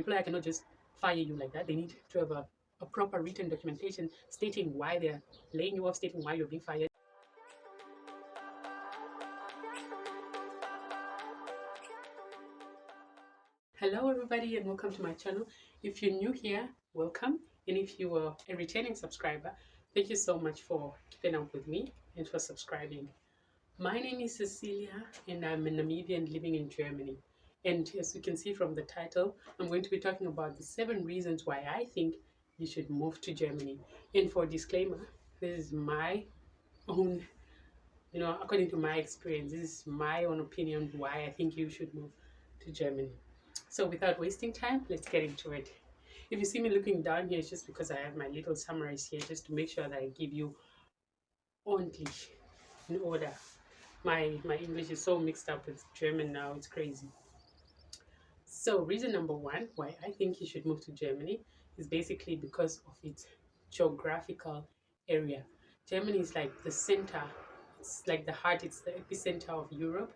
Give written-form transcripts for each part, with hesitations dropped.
employer cannot just fire you like that. They need to have a proper written documentation stating why they're laying you off, stating why you're being fired. Hello everybody and welcome to my channel. If you're new here, welcome, and if you are a returning subscriber, thank you so much for keeping up with me and for subscribing. My name is Cecilia and I'm a Namibian living in Germany, and as you can see from the title, I'm going to be talking about the 7 reasons why I think you should move to Germany. And for a disclaimer, this is my own, according to my experience, this is my own opinion why I think you should move to Germany. So without wasting time, let's get into it. If you see me looking down here, it's just because I have my little summaries here just to make sure that I give you ordentlich in order. My English is so mixed up with German now, it's crazy. So reason number 1 why I think you should move to Germany is basically because of its geographical area. Germany is like the center, it's like the heart, it's the epicenter of Europe,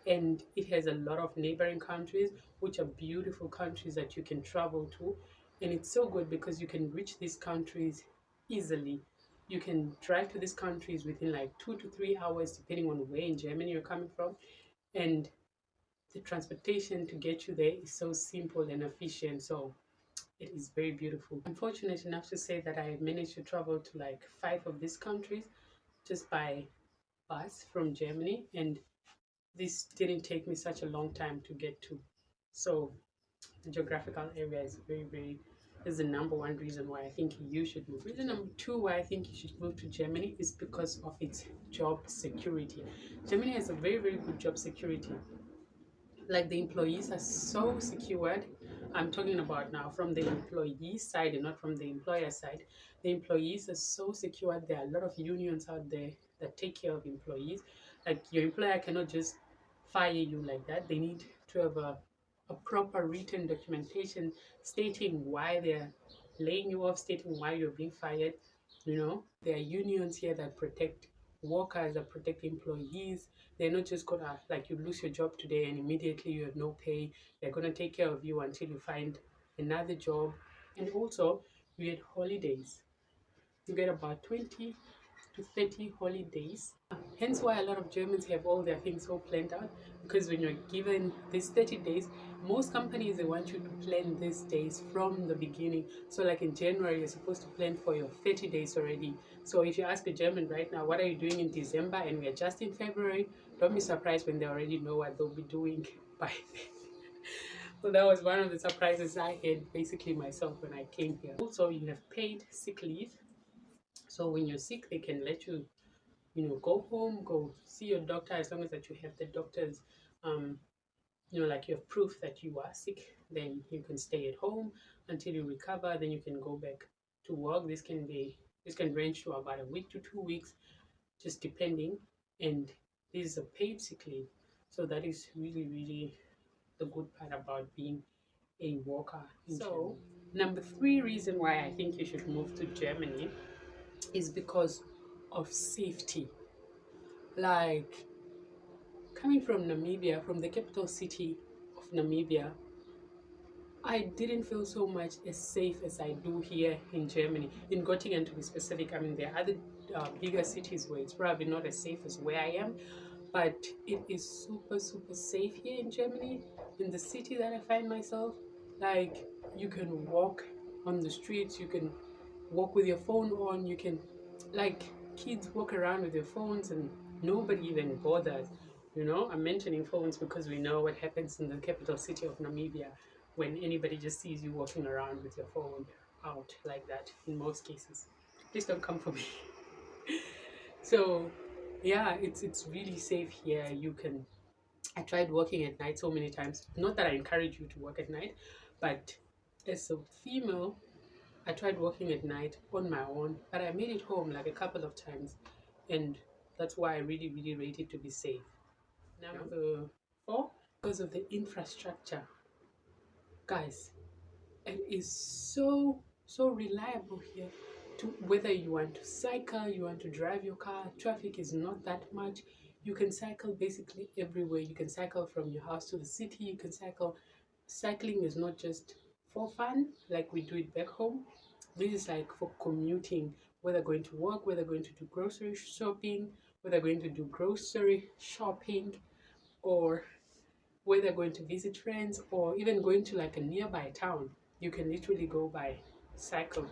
and it has a lot of neighboring countries which are beautiful countries that you can travel to. And it's so good because you can reach these countries easily. You can drive to these countries within like 2 to 3 hours depending on where in Germany you're coming from, and the transportation to get you there is so simple and efficient. So it is very beautiful. I'm fortunate enough to say that I managed to travel to like 5 of these countries just by bus from Germany, and this didn't take me such a long time to get to. So the geographical area is is the number 1 reason why I think you should move. Reason number 2 why I think you should move to Germany is because of its job security. Germany has a very good job security. Like, the employees are so secured. I'm talking about now from the employee side and not from the employer side. The employees are so secured. There are a lot of unions out there that take care of employees. Like, your employer cannot just fire you like that. They need to have a proper written documentation stating why they're laying you off, stating why you're being fired. There are unions here that protect workers, that protect employees. They're not just gonna, like, you lose your job today and immediately you have no pay. They're gonna take care of you until you find another job. And also, you get holidays. You get about 20 to 30 holidays. Hence why a lot of Germans have all their things so planned out, because when you're given these 30 days, most companies, they want you to plan these days from the beginning. So like in January, you're supposed to plan for your 30 days already. So if you ask a German right now, what are you doing in December, and we're just in February, don't be surprised when they already know what they'll be doing by then. So that was one of the surprises I had basically myself when I came here. Also, you have paid sick leave. So when you're sick, they can let you, go home, go see your doctor, as long as that you have the doctor's, like, you have proof that you are sick. Then you can stay at home until you recover. Then you can go back to work. This can range to about a week to 2 weeks, just depending. And this is a paid sick leave. So that is really the good part about being a worker in Germany. Number 3 reason why I think you should move to Germany is because of safety. Like, coming from Namibia, from the capital city of Namibia, I didn't feel so much as safe as I do here in Germany. In Göttingen, to be specific. I mean, there are other bigger cities where it's probably not as safe as where I am, but it is super safe here in Germany. In the city that I find myself, like, you can walk on the streets, you can walk with your phone on, you can, like, kids walk around with their phones and nobody even bothers. I'm mentioning phones because we know what happens in the capital city of Namibia when anybody just sees you walking around with your phone out like that, in most cases. Please don't come for me. So yeah, it's really safe here. I tried working at night so many times. Not that I encourage you to work at night, but as a female, I tried working at night on my own, but I made it home like a couple of times, and that's why I really rate it to be safe. Number 4, because of the infrastructure. Guys, it is so reliable here. To whether you want to cycle, you want to drive your car, traffic is not that much. You can cycle basically everywhere. You can cycle from your house to the city. You can cycle. Cycling is not just for fun, like we do it back home. This is like for commuting, whether going to work, whether going to do grocery shopping, whether going to do grocery shopping, or whether going to visit friends, or even going to like a nearby town. You can literally go by cycle.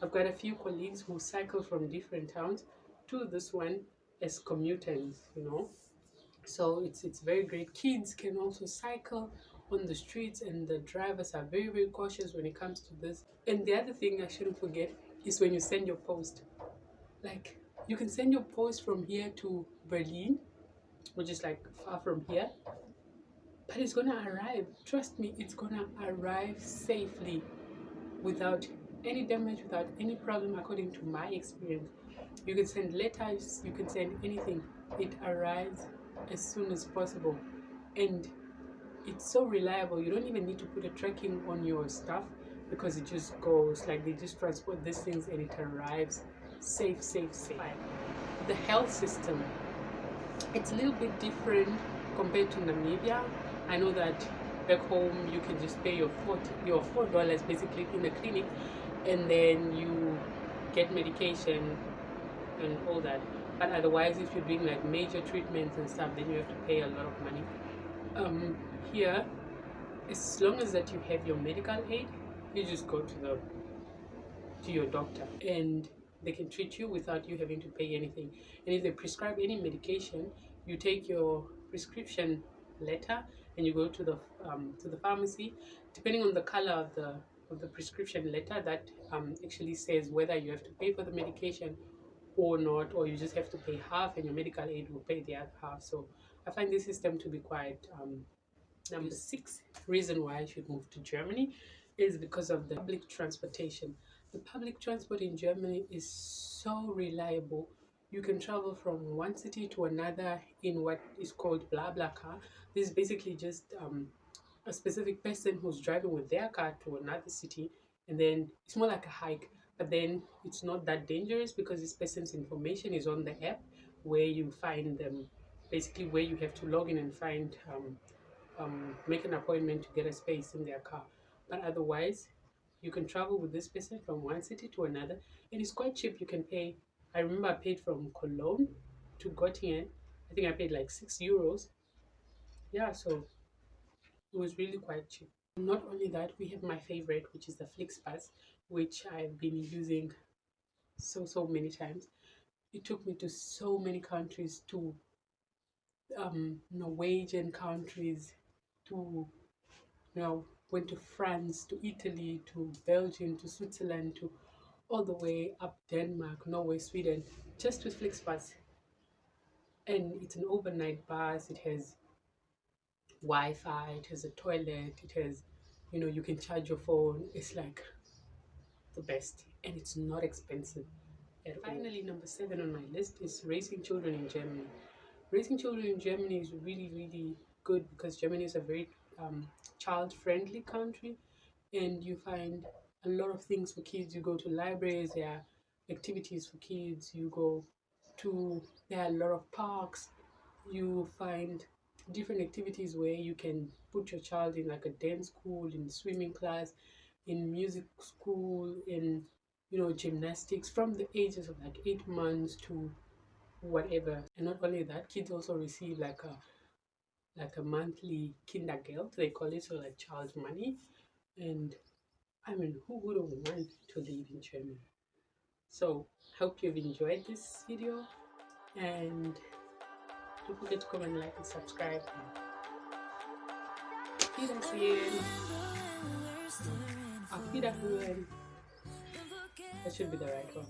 I've got a few colleagues who cycle from different towns to this one as commuters, you know. So it's very great. Kids can also cycle on the streets, and the drivers are very cautious when it comes to this. And the other thing I shouldn't forget is when you send your post. Like, you can send your post from here to Berlin, which is like far from here, but it's gonna arrive. Trust me, it's gonna arrive safely, without any damage, without any problem, according to my experience. You can send letters, you can send anything, it arrives as soon as possible. And it's so reliable. You don't even need to put a tracking on your stuff, because it just goes, like, they just transport these things and it arrives safe. The health system, it's a little bit different compared to Namibia. I know that back home you can just pay your $4 basically in the clinic, and then you get medication and all that. But otherwise, if you're doing like major treatments and stuff, then you have to pay a lot of money. Here, as long as that you have your medical aid, you just go to your doctor, and they can treat you without you having to pay anything. And if they prescribe any medication, you take your prescription letter and you go to the pharmacy. Depending on the color of the prescription letter, that actually says whether you have to pay for the medication or not, or you just have to pay half and your medical aid will pay the other half. So I find this system to be quite number 6 reason why I should move to Germany is because of the public transportation. The public transport in Germany is so reliable. You can travel from one city to another in what is called blah blah car. This is basically just a specific person who's driving with their car to another city, and then it's more like a hike, but then it's not that dangerous because this person's information is on the app, where you find them, basically where you have to log in and find make an appointment to get a space in their car. But otherwise, you can travel with this person from one city to another, and it's quite cheap. You can pay, I remember I paid from Cologne to Göttingen. I think I paid like €6. Yeah, so it was really quite cheap. Not only that, we have my favorite, which is the Flixbus, which I've been using so many times. It took me to so many countries, to Norwegian countries, to, went to France, to Italy, to Belgium, to Switzerland, to all the way up Denmark, Norway, Sweden, just with Flixbus. And it's an overnight bus. It has Wi-Fi, it has a toilet, it has, you can charge your phone. It's like the best, and it's not expensive at all. Finally, number 7 on my list is raising children in Germany. Raising children in Germany is really good, because Germany is a very child-friendly country, and you find a lot of things for kids. You go to libraries, there are activities for kids. There are a lot of parks. You find different activities where you can put your child in, like a dance school, in swimming class, in music school, in gymnastics, from the ages of like 8 months to whatever. And not only that, kids also receive like a monthly Kindergeld, they call it, so like child money. And I mean, who wouldn't want to live in Germany? So hope you've enjoyed this video, and don't forget to comment, like, and subscribe. Auf Wiedersehen. That should be the right one.